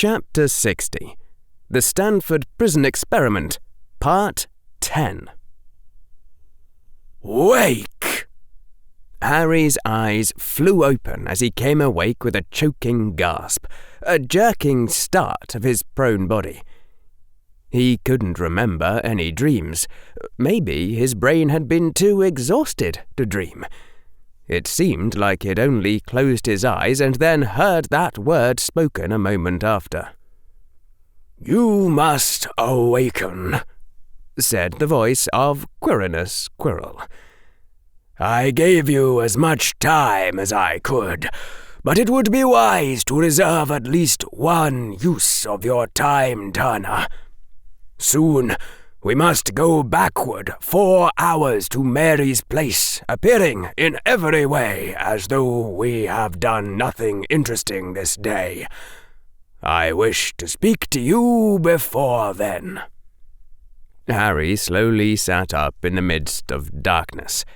Chapter 60. The Stanford Prison Experiment, Part 10. Wake! Harry's eyes flew open as he came awake with a choking gasp, a jerking start of his prone body. He couldn't remember any dreams. Maybe his brain had been too exhausted to dream. It seemed like he'd only closed his eyes and then heard that word spoken a moment after. "You must awaken," said the voice of Quirinus Quirrell. "I gave you as much time as I could, but it would be wise to reserve at least one use of your time, Turner. Soon we must go backward 4 hours to Mary's place, appearing in every way as though we have done nothing interesting this day. I wish to speak to you before then." Harry slowly sat up in the midst of darkness.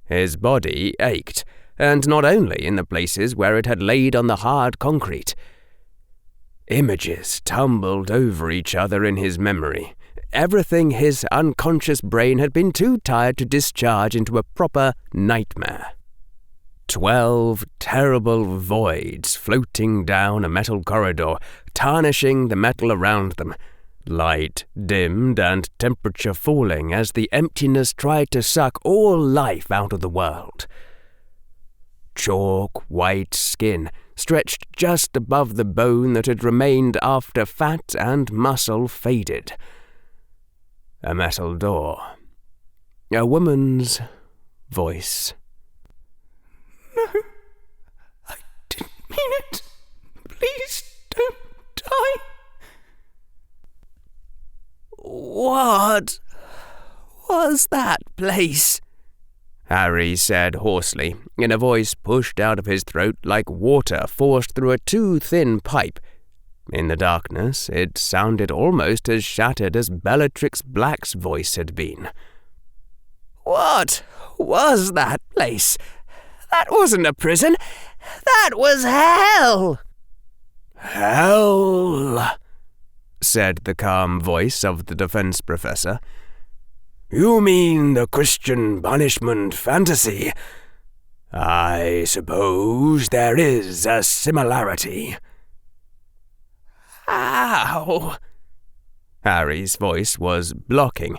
His body ached, and not only in the places where it had laid on the hard concrete. Images tumbled over each other in his memory. Everything his unconscious brain had been too tired to discharge into a proper nightmare. 12 terrible voids floating down a metal corridor, tarnishing the metal around them. Light dimmed and temperature falling as the emptiness tried to suck all life out of the world. Chalk white skin stretched just above the bone that had remained after fat and muscle faded. A metal door. A woman's voice. "No, I didn't mean it. Please don't die." "What was that place?" Harry said hoarsely, in a voice pushed out of his throat like water forced through a too thin pipe. In the darkness, it sounded almost as shattered as Bellatrix Black's voice had been. "What was that place? That wasn't a prison. That was hell." "Hell," said the calm voice of the defense professor. "You mean the Christian punishment fantasy? I suppose there is a similarity." "How?" Harry's voice was blocking.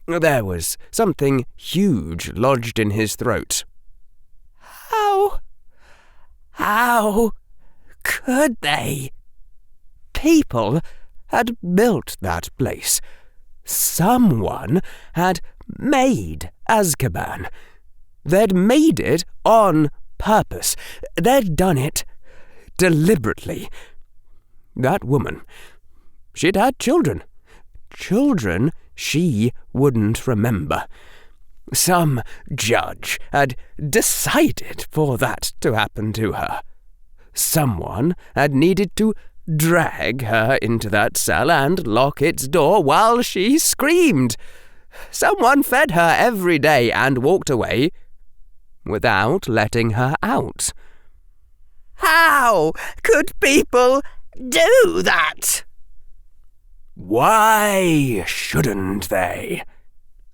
There was something huge lodged in his throat. How could they? People had built that place. Someone had made Azkaban. They'd made it on purpose. They'd done it deliberately. That woman, she'd had children. Children she wouldn't remember. Some judge had decided for that to happen to her. Someone had needed to drag her into that cell and lock its door while she screamed. Someone fed her every day and walked away without letting her out. How could people do that? "Why shouldn't they?"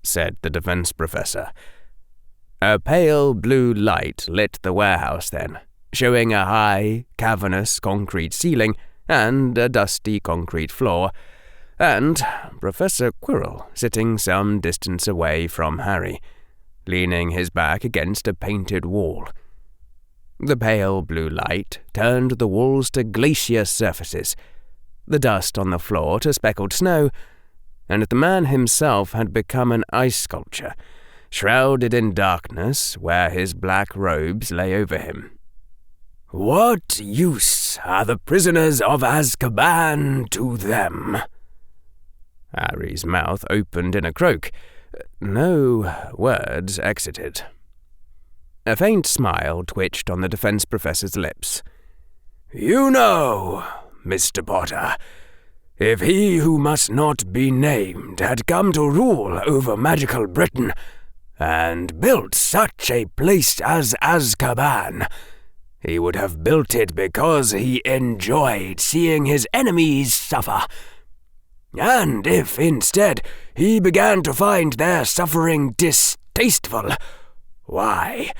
said the defense professor. A pale blue light lit the warehouse then, showing a high, cavernous concrete ceiling and a dusty concrete floor, and Professor Quirrell sitting some distance away from Harry, leaning his back against a painted wall. The pale blue light turned the walls to glacier surfaces, the dust on the floor to speckled snow, and the man himself had become an ice sculpture, shrouded in darkness where his black robes lay over him. "What use are the prisoners of Azkaban to them?" Harry's mouth opened in a croak. No words exited. A faint smile twitched on the defense professor's lips. "You know, Mr. Potter, if he who must not be named had come to rule over magical Britain and built such a place as Azkaban, he would have built it because he enjoyed seeing his enemies suffer. And if, instead, he began to find their suffering distasteful, why,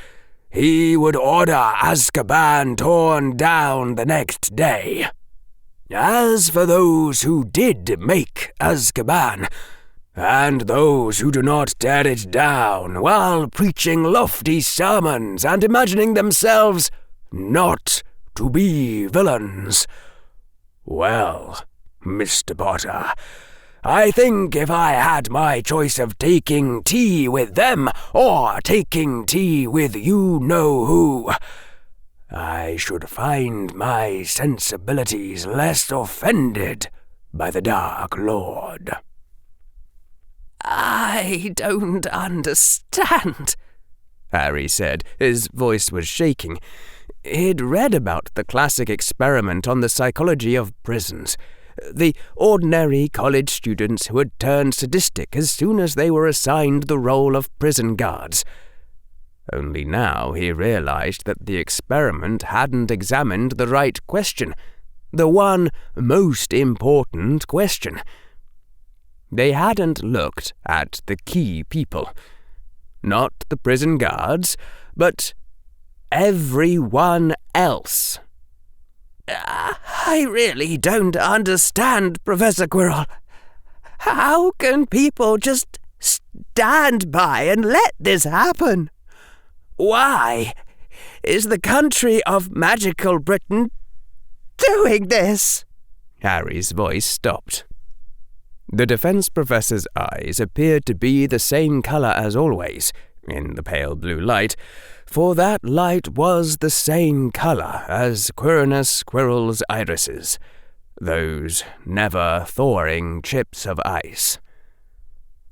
he would order Azkaban torn down the next day. As for those who did make Azkaban, and those who do not tear it down while preaching lofty sermons and imagining themselves not to be villains, well, Mr. Potter, I think if I had my choice of taking tea with them or taking tea with you-know-who, I should find my sensibilities less offended by the Dark Lord. I don't understand, Harry said. His voice was shaking. He'd read about the classic experiment on the psychology of prisons. The ordinary college students who had turned sadistic as soon as they were assigned the role of prison guards. Only now he realized that the experiment hadn't examined the right question, the one most important question. They hadn't looked at the key people. Not the prison guards, but everyone else. I really don't understand, Professor Quirrell. How can people just stand by and let this happen? Why is the country of magical Britain doing this? Harry's voice stopped. The defense professor's eyes appeared to be the same colour as always, in the pale blue light, for that light was the same colour as Quirinus Quirrell's irises, those never-thawing chips of ice.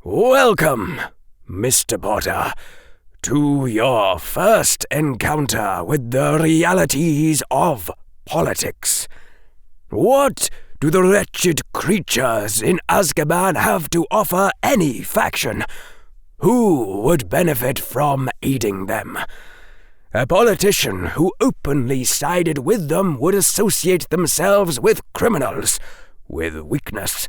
Welcome, Mr. Potter, to your first encounter with the realities of politics. What do the wretched creatures in Azkaban have to offer any faction? Who would benefit from aiding them? A politician who openly sided with them would associate themselves with criminals, with weakness,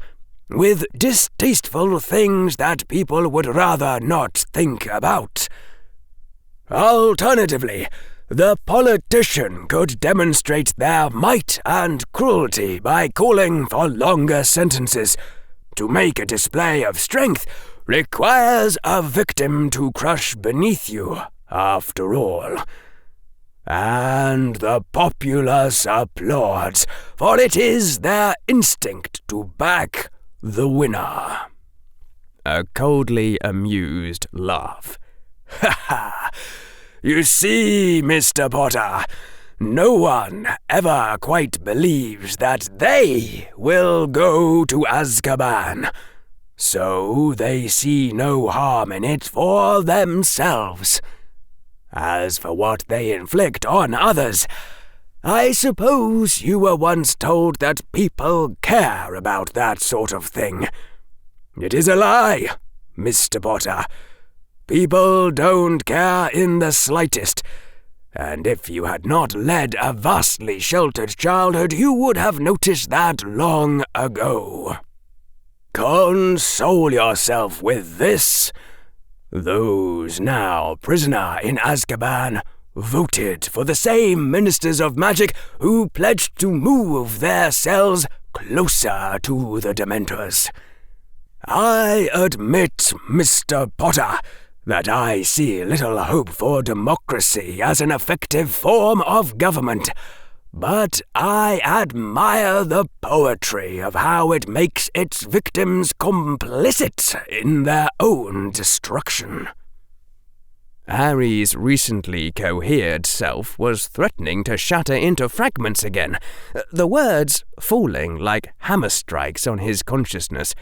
with distasteful things that people would rather not think about. Alternatively, the politician could demonstrate their might and cruelty by calling for longer sentences. To make a display of strength requires a victim to crush beneath you, after all. And the populace applauds, for it is their instinct to back the winner. A coldly amused laugh. Ha ha! You see, Mr. Potter, no one ever quite believes that they will go to Azkaban, so they see no harm in it for themselves. As for what they inflict on others, I suppose you were once told that people care about that sort of thing. It is a lie, Mr. Potter. People don't care in the slightest, and if you had not led a vastly sheltered childhood, you would have noticed that long ago. Console yourself with this. Those now prisoner in Azkaban voted for the same ministers of magic who pledged to move their cells closer to the Dementors. I admit, Mr. Potter, that I see little hope for democracy as an effective form of government, but I admire the poetry of how it makes its victims complicit in their own destruction. Harry's recently cohered self was threatening to shatter into fragments again, the words falling like hammer strikes on his consciousness,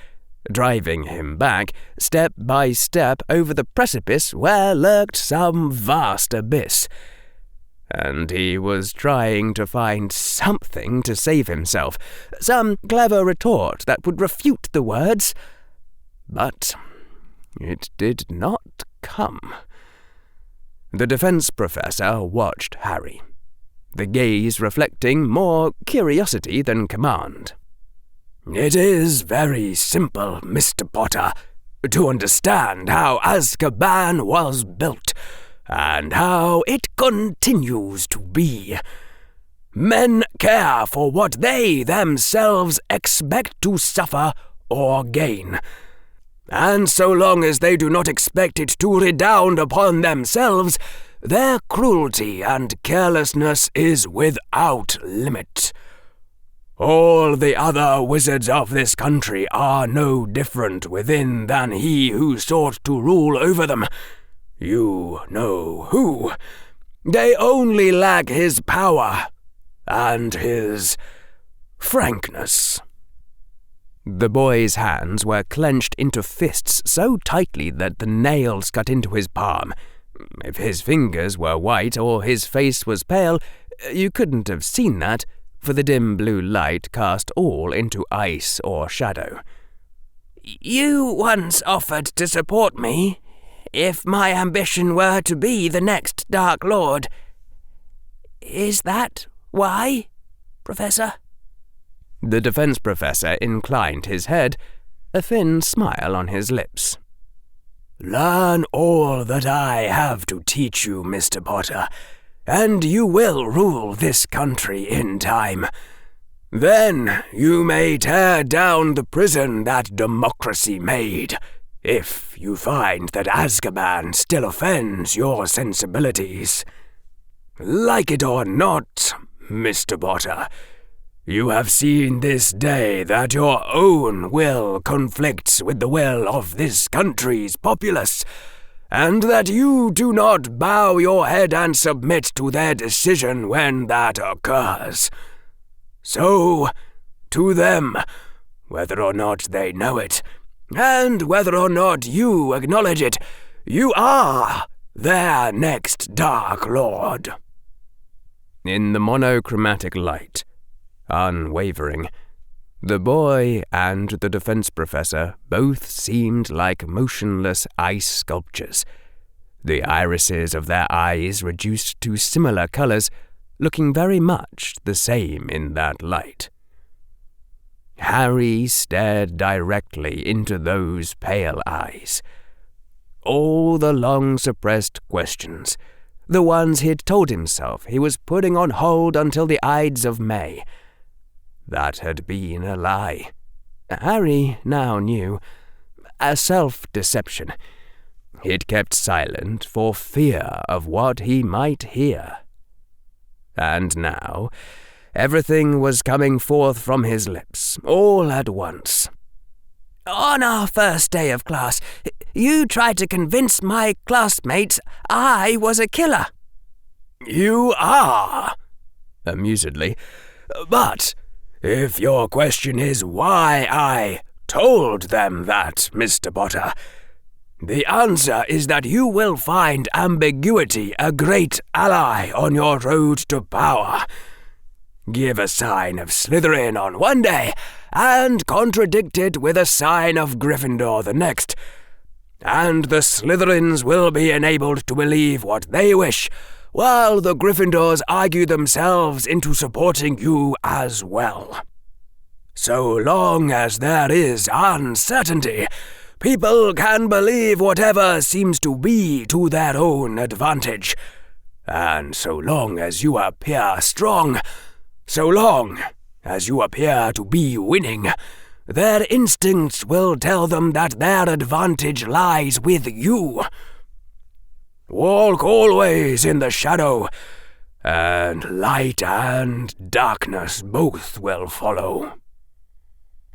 driving him back, step by step, over the precipice where lurked some vast abyss. And he was trying to find something to save himself, some clever retort that would refute the words. But it did not come. The defense professor watched Harry. the gaze reflecting more curiosity than command. "It is very simple, Mr. Potter, to understand how Azkaban was built, and how it continues to be. Men care for what they themselves expect to suffer or gain, and so long as they do not expect it to redound upon themselves, their cruelty and carelessness is without limit. All the other wizards of this country are no different within than he who sought to rule over them. You know who. They only lack his power and his frankness." The boy's hands were clenched into fists so tightly that the nails cut into his palm. If his fingers were white or his face was pale, you couldn't have seen that, for the dim blue light cast all into ice or shadow. "You once offered to support me if my ambition were to be the next Dark Lord. Is that why, Professor?" The defense professor inclined his head, a thin smile on his lips. "Learn all that I have to teach you, Mr. Potter, and you will rule this country in time. Then you may tear down the prison that democracy made, if you find that Azkaban still offends your sensibilities. Like it or not, Mr. Potter, you have seen this day that your own will conflicts with the will of this country's populace, and that you do not bow your head and submit to their decision when that occurs. So, to them, whether or not they know it, and whether or not you acknowledge it, you are their next Dark Lord." In the monochromatic light, unwavering, the boy and the defense professor both seemed like motionless ice sculptures, the irises of their eyes reduced to similar colors, looking very much the same in that light. Harry stared directly into those pale eyes. All the long-suppressed questions, the ones he'd told himself he was putting on hold until the Ides of May, that had been a lie. Harry now knew, a self-deception. He'd kept silent for fear of what he might hear. And now, everything was coming forth from his lips, all at once. "On our first day of class, you tried to convince my classmates I was a killer." "You are," amusedly, "but if your question is why I told them that, Mr. Potter, the answer is that you will find ambiguity a great ally on your road to power. Give a sign of Slytherin on one day, and contradict it with a sign of Gryffindor the next, and the Slytherins will be enabled to believe what they wish, while the Gryffindors argue themselves into supporting you as well. So long as there is uncertainty, people can believe whatever seems to be to their own advantage, and so long as you appear strong, so long as you appear to be winning, their instincts will tell them that their advantage lies with you. Walk always in the shadow, and light and darkness both will follow."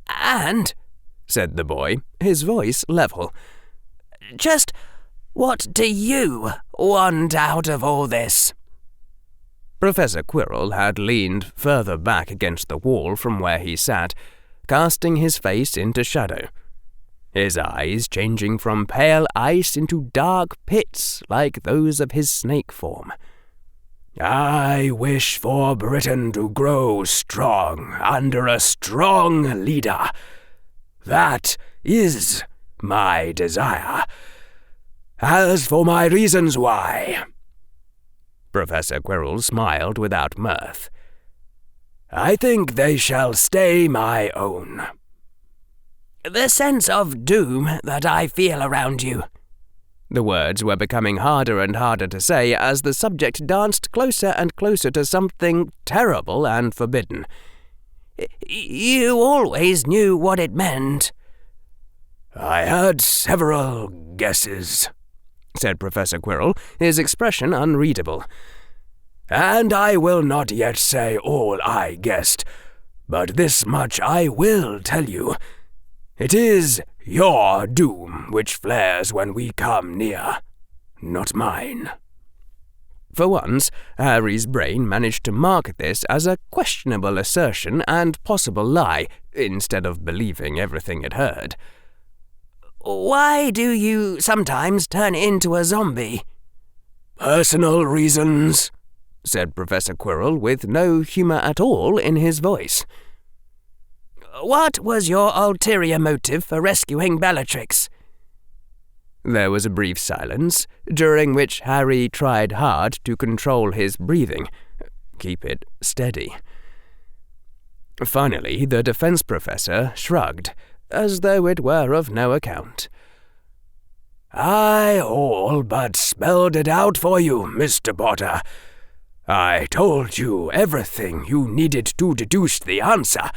"And," said the boy, his voice level, "just what do you want out of all this?" Professor Quirrell had leaned further back against the wall from where he sat, casting his face into shadow, his eyes changing from pale ice into dark pits like those of his snake form. "I wish for Britain to grow strong under a strong leader. That is my desire. As for my reasons why..." Professor Quirrell smiled without mirth. "I think they shall stay my own." "The sense of doom that I feel around you." The words were becoming harder and harder to say as the subject danced closer and closer to something terrible and forbidden. "You always knew what it meant." "I had several guesses," said Professor Quirrell, his expression unreadable. "And I will not yet say all I guessed, but this much I will tell you. It is your doom which flares when we come near, not mine." For once, Harry's brain managed to mark this as a questionable assertion and possible lie, instead of believing everything it heard. "Why do you sometimes turn into a zombie?" "Personal reasons," said Professor Quirrell with no humour at all in his voice. "What was your ulterior motive for rescuing Bellatrix?" There was a brief silence, during which Harry tried hard to control his breathing, keep it steady. Finally, the defense professor shrugged, as though it were of no account. "I all but spelled it out for you, Mr. Potter. I told you everything you needed to deduce the answer,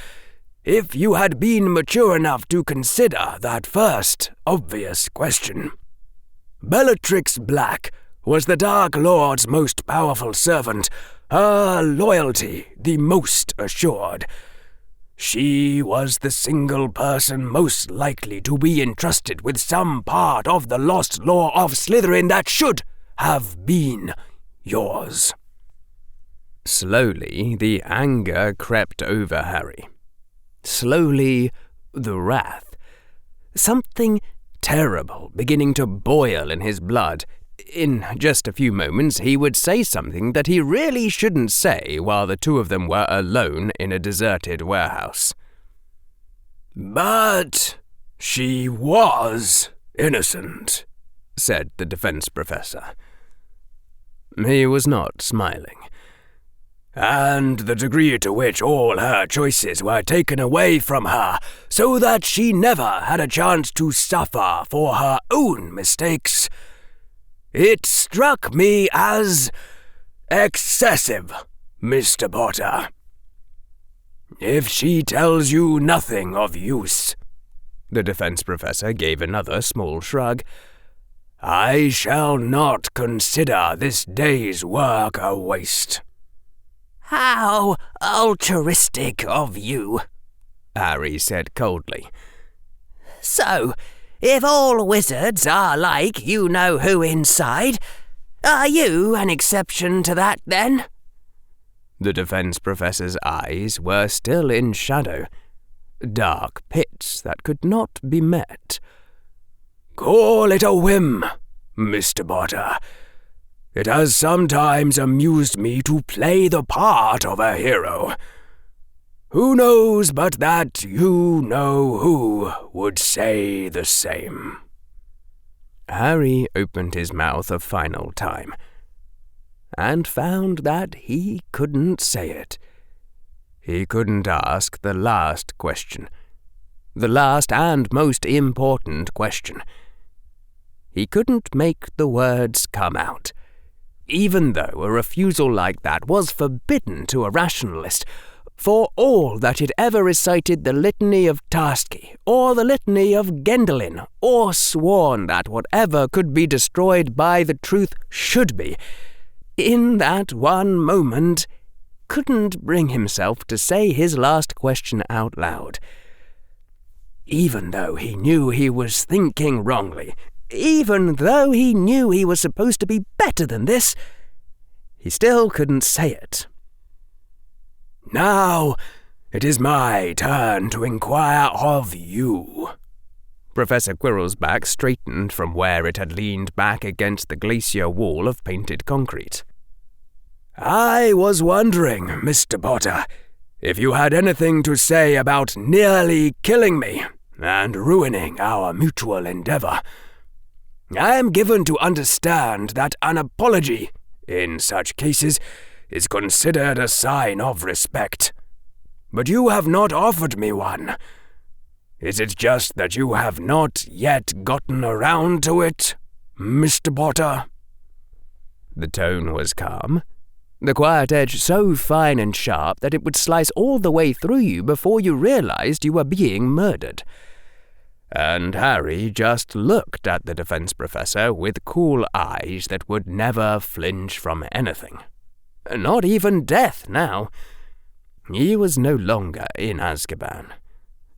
if you had been mature enough to consider that first obvious question. Bellatrix Black was the Dark Lord's most powerful servant, her loyalty the most assured. She was the single person most likely to be entrusted with some part of the lost lore of Slytherin that should have been yours." Slowly, the anger crept over Harry. Slowly, the wrath. Something terrible beginning to boil in his blood. In just a few moments he would say something that he really shouldn't say while the two of them were alone in a deserted warehouse. "But she was innocent," said the defense professor. He was not smiling. "And the degree to which all her choices were taken away from her, so that she never had a chance to suffer for her own mistakes. It struck me as excessive, Mr. Potter. If she tells you nothing of use," the defense professor gave another small shrug, "I shall not consider this day's work a waste." "How altruistic of you," Harry said coldly. "So, if all wizards are like you-know-who inside, are you an exception to that, then?" The defense professor's eyes were still in shadow, dark pits that could not be met. "Call it a whim, Mr. Potter. It has sometimes amused me to play the part of a hero. Who knows but that you-know-who would say the same?" Harry opened his mouth a final time, and found that he couldn't say it. He couldn't ask the last question, the last and most important question. He couldn't make the words come out, even though a refusal like that was forbidden to a rationalist. For all that it ever recited the litany of Tarski, or the litany of Gwendolen, or sworn that whatever could be destroyed by the truth should be, in that one moment couldn't bring himself to say his last question out loud. Even though he knew he was thinking wrongly, even though he knew he was supposed to be better than this, he still couldn't say it. "Now it is my turn to inquire of you." Professor Quirrell's back straightened from where it had leaned back against the glacier wall of painted concrete. "I was wondering, Mr. Potter, if you had anything to say about nearly killing me and ruining our mutual endeavor. I am given to understand that an apology in such cases, is considered a sign of respect. But you have not offered me one. Is it just that you have not yet gotten around to it, Mr. Potter?" The tone was calm, the quiet edge so fine and sharp that it would slice all the way through you before you realized you were being murdered. And Harry just looked at the defense professor with cool eyes that would never flinch from anything. Not even death now. He was no longer in Azkaban,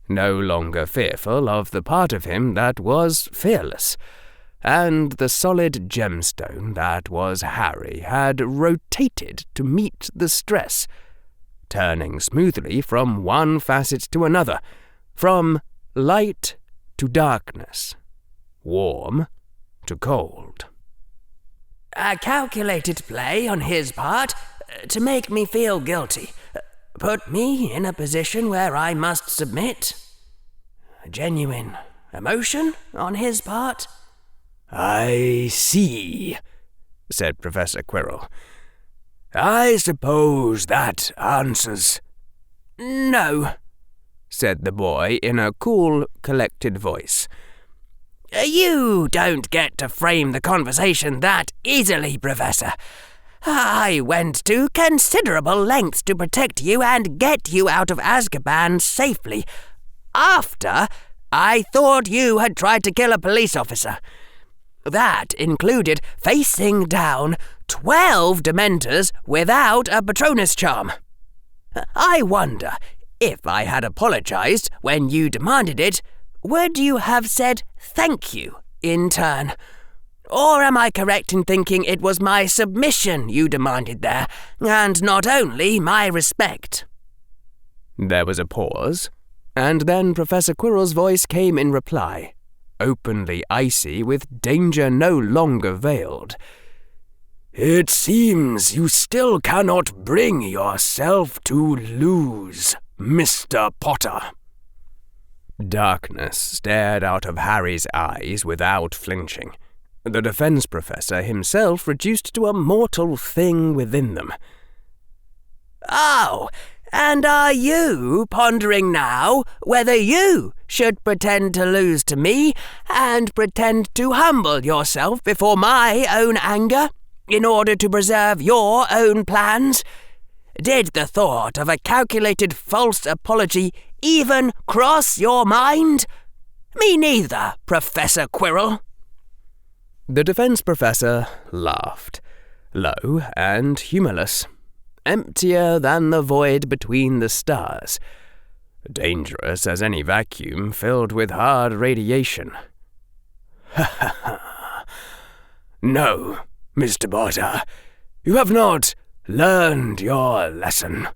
no longer fearful of the part of him that was fearless, and the solid gemstone that was Harry had rotated to meet the stress, turning smoothly from one facet to another, from light to darkness, warm to cold. A calculated play on his part to make me feel guilty, put me in a position where I must submit. A genuine emotion on his part. "I see," said Professor Quirrell. "I suppose that answers." "No," said the boy in a cool, collected voice. "You don't get to frame the conversation that easily, Professor. I went to considerable lengths to protect you and get you out of Azkaban safely, after I thought you had tried to kill a police officer. That included facing down 12 Dementors without a Patronus charm. I wonder, if I had apologized when you demanded it, would you have said thank you in turn? Or am I correct in thinking it was my submission you demanded there, and not only my respect?" There was a pause, and then Professor Quirrell's voice came in reply, openly icy with danger no longer veiled. "It seems you still cannot bring yourself to lose, Mr. Potter." Darkness stared out of Harry's eyes without flinching, the defense professor himself reduced to a mortal thing within them. "Oh, and are you pondering now whether you should pretend to lose to me and pretend to humble yourself before my own anger in order to preserve your own plans? Did the thought of a calculated false apology even cross your mind? Me neither, Professor Quirrell." The defense professor laughed, low and humorless, emptier than the void between the stars, dangerous as any vacuum filled with hard radiation. "Ha ha ha! No, Mr. Potter, you have not learned your lesson.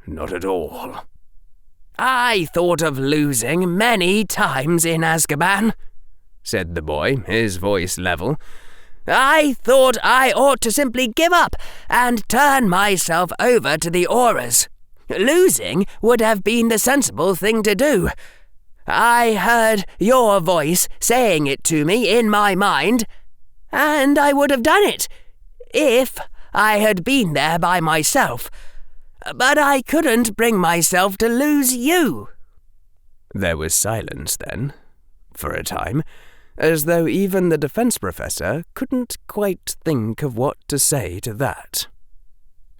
Not at all." "I thought of losing many times in Azkaban," said the boy, his voice level. "I thought I ought to simply give up and turn myself over to the Aurors. Losing would have been the sensible thing to do. I heard your voice saying it to me in my mind, and I would have done it, if I had been there by myself. But I couldn't bring myself to lose you." There was silence then, for a time, as though even the defense professor couldn't quite think of what to say to that.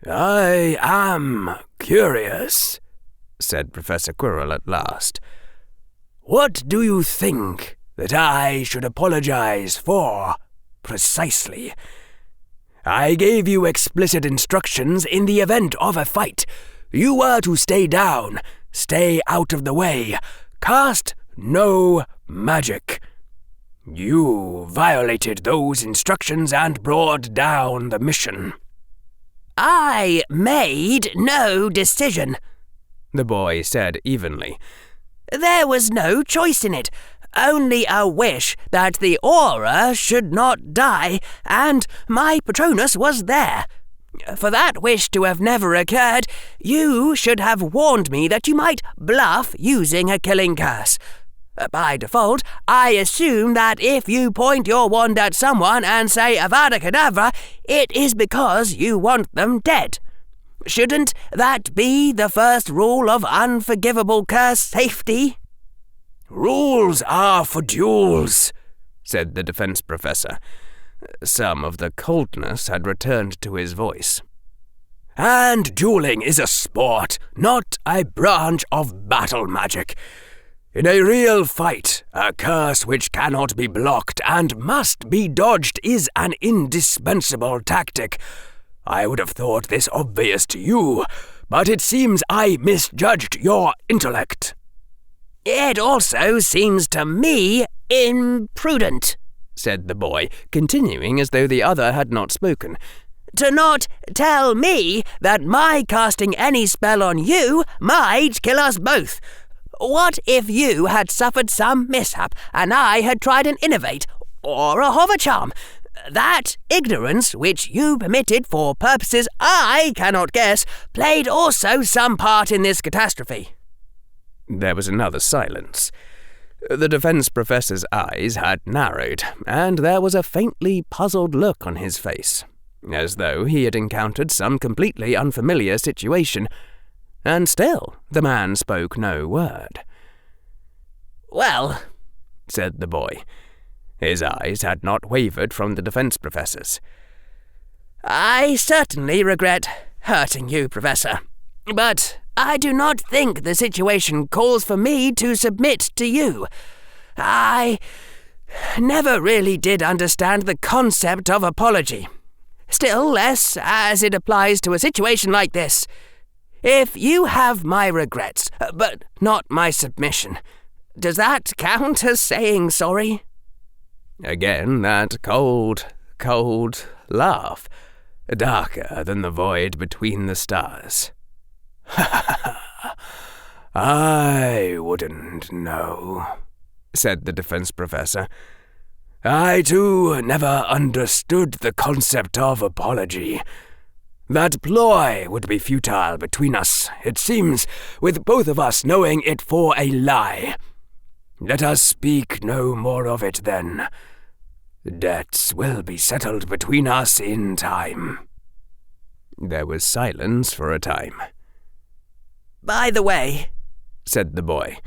"I am curious," said Professor Quirrell at last. "What do you think that I should apologize for, precisely? I gave you explicit instructions in the event of a fight. You were to stay down, stay out of the way, cast no magic. You violated those instructions and brought down the mission." "I made no decision," the boy said evenly. "There was no choice in it, only a wish that the Auror should not die, and my Patronus was there. For that wish to have never occurred, you should have warned me that you might bluff using a killing curse. By default, I assume that if you point your wand at someone and say Avada Kedavra, it is because you want them dead. Shouldn't that be the first rule of unforgivable curse safety? Rules are for duels, said the defense professor. Some of the coldness had returned to his voice. And dueling is a sport, not a branch of battle magic. In a real fight, a curse which cannot be blocked and must be dodged is an indispensable tactic. I would have thought this obvious to you, but it seems I misjudged your intellect. It also seems to me imprudent, said the boy, continuing as though the other had not spoken, to not tell me that my casting any spell on you might kill us both. What if you had suffered some mishap and I had tried an innovate or a hover charm? That ignorance which you permitted for purposes I cannot guess played also some part in this catastrophe. There was another silence. The defense professor's eyes had narrowed, and there was a faintly puzzled look on his face, as though he had encountered some completely unfamiliar situation. And still the man spoke no word. Well, said the boy. His eyes had not wavered from the defense professor's. I certainly regret hurting you, Professor, but I do not think the situation calls for me to submit to you. I never really did understand the concept of apology, still less as it applies to a situation like this. If you have my regrets, but not my submission, does that count as saying sorry? Again that cold, cold laugh, darker than the void between the stars. I wouldn't know, said the defense professor. I, too, never understood the concept of apology. That ploy would be futile between us, it seems, with both of us knowing it for a lie. Let us speak no more of it, then. Debts will be settled between us in time. There was silence for a time. By the way, said the boy,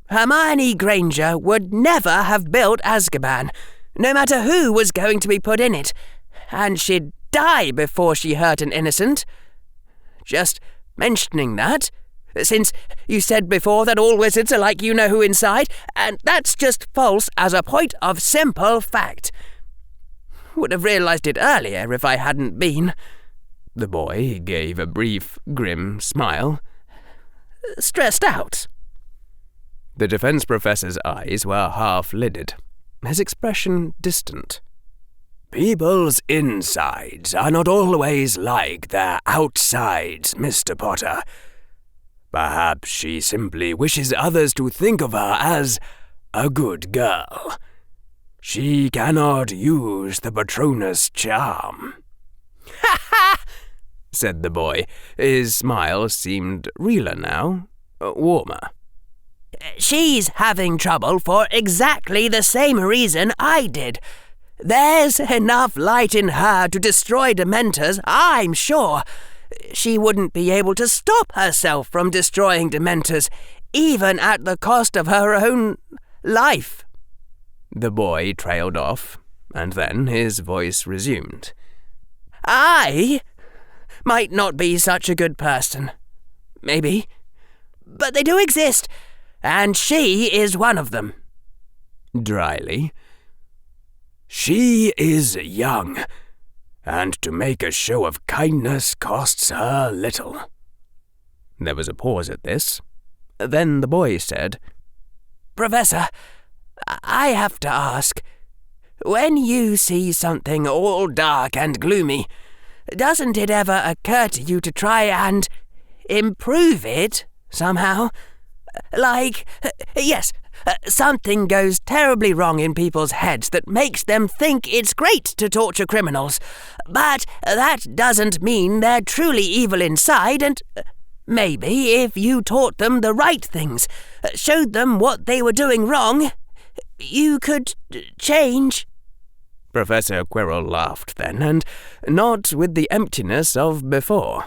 Hermione Granger would never have built Azkaban, no matter who was going to be put in it, and she'd die before she hurt an innocent. Just mentioning that, since you said before that all wizards are like you-know-who inside, and that's just false as a point of simple fact. Would have realized it earlier if I hadn't been. The boy gave a brief, grim smile. Stressed out. The defense professor's eyes were half-lidded, his expression distant. People's insides are not always like their outsides, Mr. Potter. Perhaps she simply wishes others to think of her as a good girl. She cannot use the Patronus charm. Ha ha! said the boy. His smile seemed realer now, warmer. She's having trouble for exactly the same reason I did. There's enough light in her to destroy Dementors, I'm sure. She wouldn't be able to stop herself from destroying Dementors, even at the cost of her own life. The boy trailed off, and then his voice resumed. I might not be such a good person. Maybe. But they do exist, and she is one of them. Dryly. She is young, and to make a show of kindness costs her little. There was a pause at this. Then the boy said, Professor, I have to ask, when you see something all dark and gloomy, doesn't it ever occur to you to try and improve it somehow? Like, yes, something goes terribly wrong in people's heads that makes them think it's great to torture criminals, but that doesn't mean they're truly evil inside, and Maybe if you taught them the right things, showed them what they were doing wrong, you could change." Professor Quirrell laughed then, and not with the emptiness of before.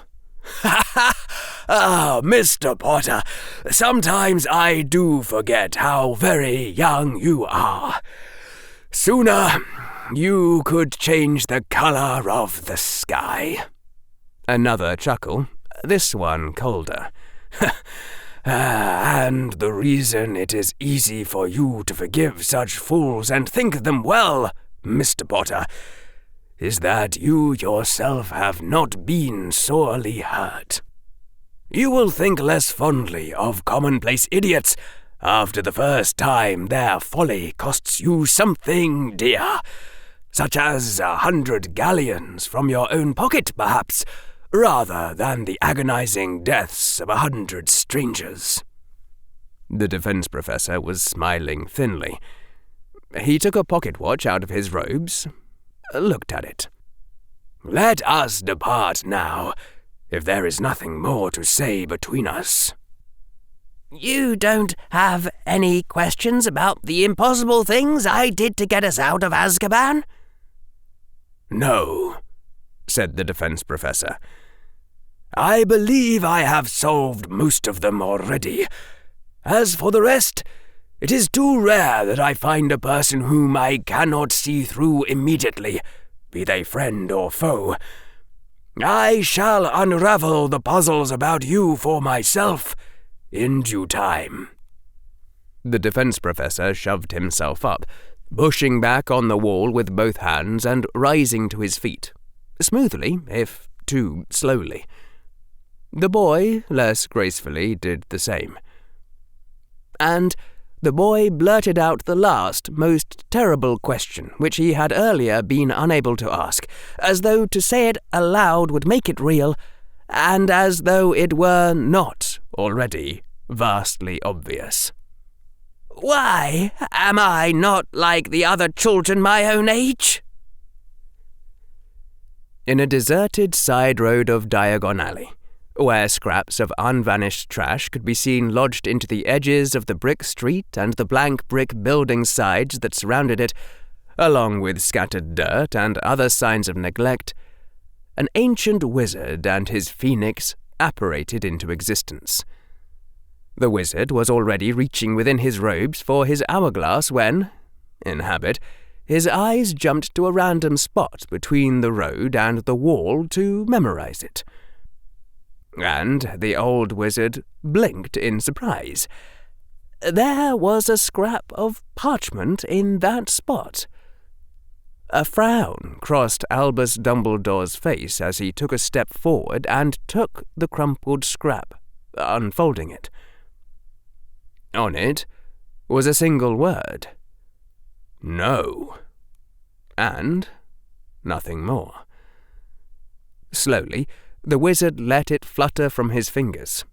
"Ah, Mr. Potter, sometimes I do forget how very young you are. Sooner you could change the color of the sky." Another chuckle, this one colder. "And the reason it is easy for you to forgive such fools and think them well, Mr. Potter, is that you yourself have not been sorely hurt. You will think less fondly of commonplace idiots after the first time their folly costs you something dear, such as 100 galleons from your own pocket, perhaps, rather than the agonizing deaths of 100 strangers." The defense professor was smiling thinly. He took a pocket watch out of his robes, looked at it. "Let us depart now, if there is nothing more to say between us." "You don't have any questions about the impossible things I did to get us out of Azkaban?" "No," said the defense professor. "I believe I have solved most of them already. As for the rest, it is too rare that I find a person whom I cannot see through immediately, be they friend or foe. I shall unravel the puzzles about you for myself in due time." The defense professor shoved himself up, pushing back on the wall with both hands and rising to his feet, smoothly, if too slowly. The boy, less gracefully, did the same. And the boy blurted out the last, most terrible question which he had earlier been unable to ask, as though to say it aloud would make it real, and as though it were not already vastly obvious. "Why am I not like the other children my own age?" In a deserted side road of Diagon Alley, where scraps of unvanished trash could be seen lodged into the edges of the brick street and the blank brick building sides that surrounded it, along with scattered dirt and other signs of neglect, an ancient wizard and his phoenix apparated into existence. The wizard was already reaching within his robes for his hourglass when, in habit, his eyes jumped to a random spot between the road and the wall to memorize it. And the old wizard blinked in surprise. There was a scrap of parchment in that spot. A frown crossed Albus Dumbledore's face as he took a step forward and took the crumpled scrap, unfolding it. On it was a single word. No. And nothing more. Slowly, the wizard let it flutter from his fingers.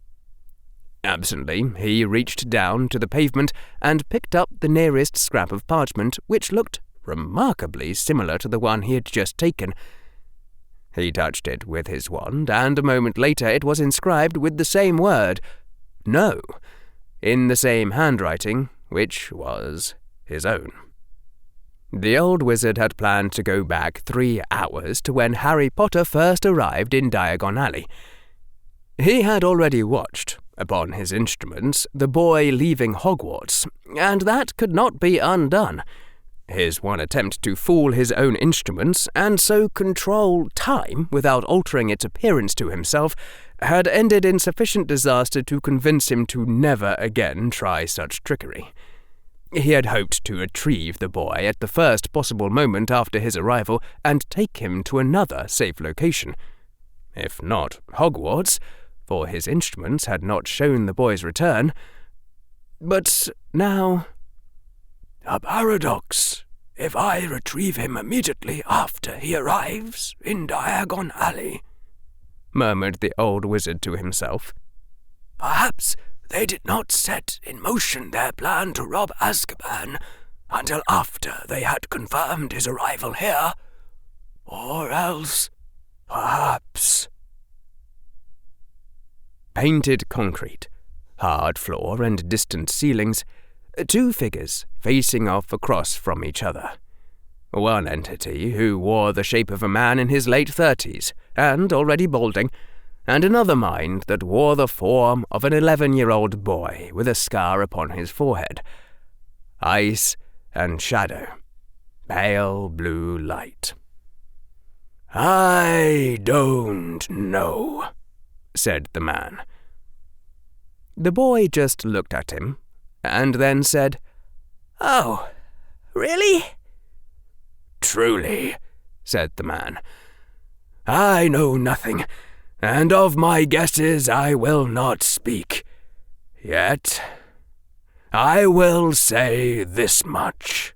Absently, he reached down to the pavement and picked up the nearest scrap of parchment, which looked remarkably similar to the one he had just taken. He touched it with his wand, and a moment later it was inscribed with the same word, "No," in the same handwriting, which was his own. The old wizard had planned to go back 3 hours to when Harry Potter first arrived in Diagon Alley. He had already watched, upon his instruments, the boy leaving Hogwarts, and that could not be undone. His one attempt to fool his own instruments, and so control time without altering its appearance to himself, had ended in sufficient disaster to convince him to never again try such trickery. He had hoped to retrieve the boy at the first possible moment after his arrival and take him to another safe location. If not Hogwarts, for his instruments had not shown the boy's return. But now... "A paradox, if I retrieve him immediately after he arrives in Diagon Alley," murmured the old wizard to himself. "Perhaps they did not set in motion their plan to rob Azkaban until after they had confirmed his arrival here. Or else, perhaps..." painted concrete, hard floor and distant ceilings, 2 figures facing off across from each other. One entity who wore the shape of a man in his late 30s and already balding, and another mind that wore the form of an 11-year-old boy with a scar upon his forehead. Ice and shadow. Pale blue light. "I don't know," said the man. The boy just looked at him, and then said, "Oh, really?" "Truly," said the man. "I know nothing, and of my guesses I will not speak. Yet, I will say this much.